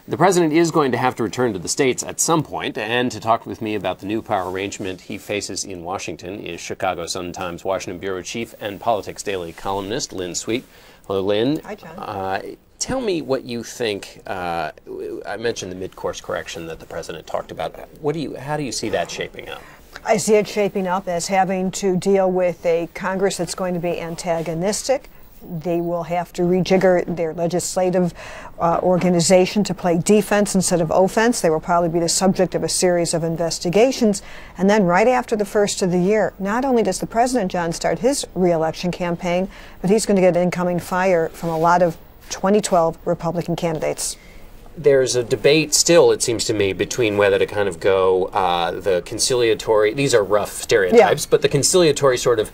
The president is going to have to return to the States at some point, and to talk with me about the new power arrangement he faces in Washington is Chicago Sun-Times Washington Bureau Chief and Politics Daily columnist Lynn Sweet. Hello, Lynn. Hi, John. Tell me what you think. I mentioned the mid-course correction that the president talked about. How do you see that shaping up? I see it shaping up as having to deal with a Congress that's going to be antagonistic. They will have to rejigger their legislative organization to play defense instead of offense. They will probably be the subject of a series of investigations. And then right after the first of the year, not only does the president, John, start his re-election campaign, but he's going to get incoming fire from a lot of 2012 Republican candidates. There's a debate still, it seems to me, between whether to kind of go the conciliatory, these are rough stereotypes, but the conciliatory sort of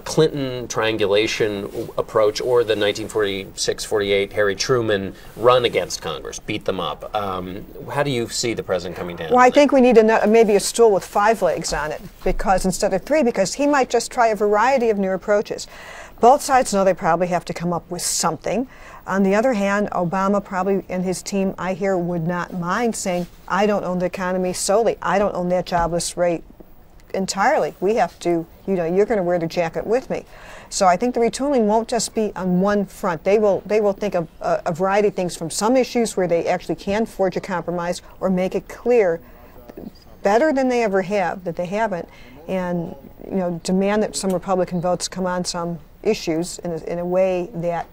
Clinton triangulation approach, or the 1946-48 Harry Truman run against Congress, beat them up. How do you see the president coming down? Well, I think we need maybe a stool with 5 legs on it, because instead of 3, because he might just try a variety of new approaches. Both sides know they probably have to come up with something. On the other hand, Obama probably and his team, I hear, would not mind saying, I don't own the economy solely. I don't own that jobless rate entirely. We have to, you're going to wear the jacket with me. So I think the retooling won't just be on one front. They will think of a variety of things, from some issues where they actually can forge a compromise or make it clear better than they ever have that they haven't, and demand that some Republican votes come on some issues in a way that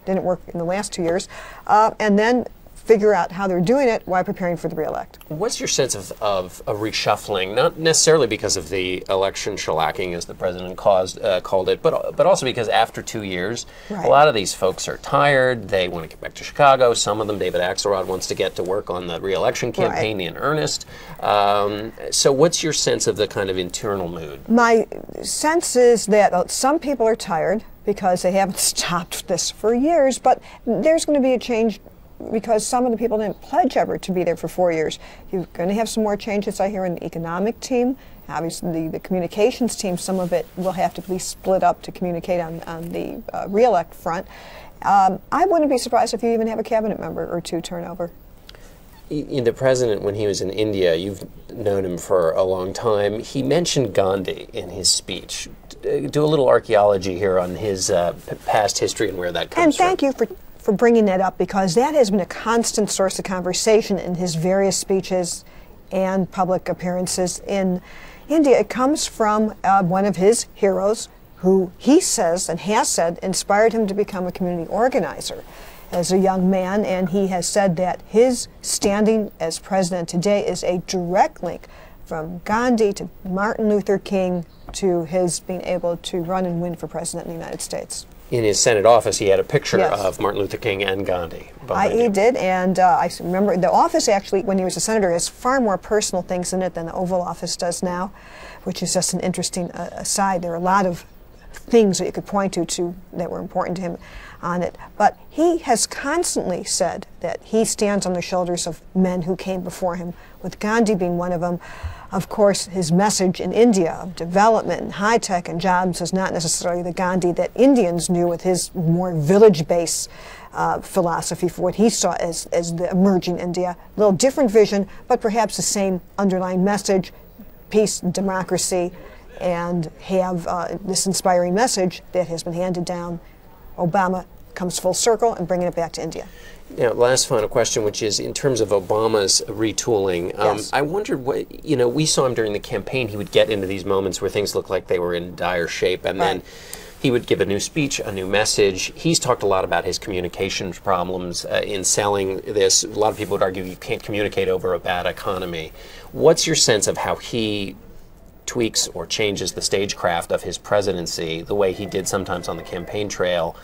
didn't work in the last 2 years, and then figure out how they're doing it while preparing for the re-elect. What's your sense of a reshuffling, not necessarily because of the election shellacking, as the president called it, but also because after 2 years, right, a lot of these folks are tired. They want to get back to Chicago. Some of them, David Axelrod, wants to get to work on the re-election campaign, right, in earnest. So what's your sense of the kind of internal mood? My sense is that some people are tired because they haven't stopped this for years, but there's going to be a change because some of the people didn't pledge ever to be there for 4 years. You're going to have some more changes, I hear, in the economic team. Obviously, the communications team, some of it will have to be split up to communicate on the re-elect front. I wouldn't be surprised if you even have a cabinet member or 2 turnover. The president, when he was in India, you've known him for a long time, he mentioned Gandhi in his speech. Do a little archaeology here on his past history and where that comes from. And thank you for bringing that up, because that has been a constant source of conversation in his various speeches and public appearances in India. It comes from one of his heroes, who he says and has said inspired him to become a community organizer as a young man, and he has said that his standing as president today is a direct link from Gandhi to Martin Luther King to his being able to run and win for president in the United States. In his Senate office, he had a picture, yes, of Martin Luther King and Gandhi. He did, and I remember the office, actually, when he was a senator, has far more personal things in it than the Oval Office does now, which is just an interesting aside. There are a lot of things that you could point to that were important to him on it. But he has constantly said that he stands on the shoulders of men who came before him, with Gandhi being one of them. Of course, his message in India of development and high-tech and jobs is not necessarily the Gandhi that Indians knew, with his more village-based philosophy for what he saw as the emerging India. A little different vision, but perhaps the same underlying message: peace, democracy, and have this inspiring message that has been handed down. Obama comes full circle and bringing it back to India. Now, last final question, which is in terms of Obama's retooling. Yes. I wondered what, we saw him during the campaign. He would get into these moments where things looked like they were in dire shape, and then he would give a new speech, a new message. He's talked a lot about his communications problems in selling this. A lot of people would argue you can't communicate over a bad economy. What's your sense of how he tweaks or changes the stagecraft of his presidency, the way he did sometimes on the campaign trail?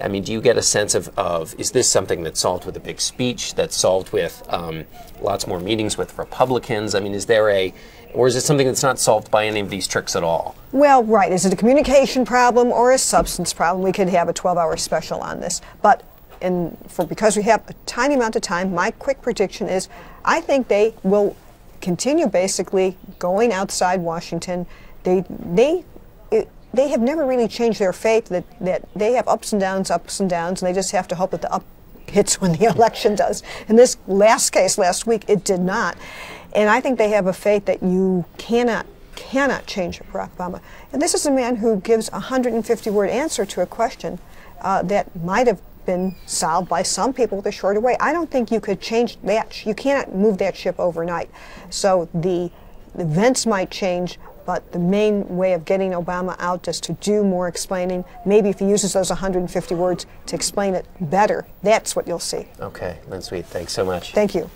I mean, do you get a sense of is this something that's solved with a big speech, that's solved with lots more meetings with Republicans? I mean, or is it something that's not solved by any of these tricks at all? Well, right. Is it a communication problem or a substance problem? We could have a 12-hour special on this. But because we have a tiny amount of time, my quick prediction is I think they will continue basically going outside Washington. They have never really changed their faith, that they have ups and downs, and they just have to hope that the up hits when the election does. In this last case last week, it did not. And I think they have a faith that you cannot change Barack Obama. And this is a man who gives a 150-word answer to a question that might have been solved by some people with a shorter way. I don't think you could change that. You cannot move that ship overnight. So the events might change, but the main way of getting Obama out is to do more explaining. Maybe if he uses those 150 words to explain it better, that's what you'll see. Okay, Lynn Sweet, thanks so much. Thank you.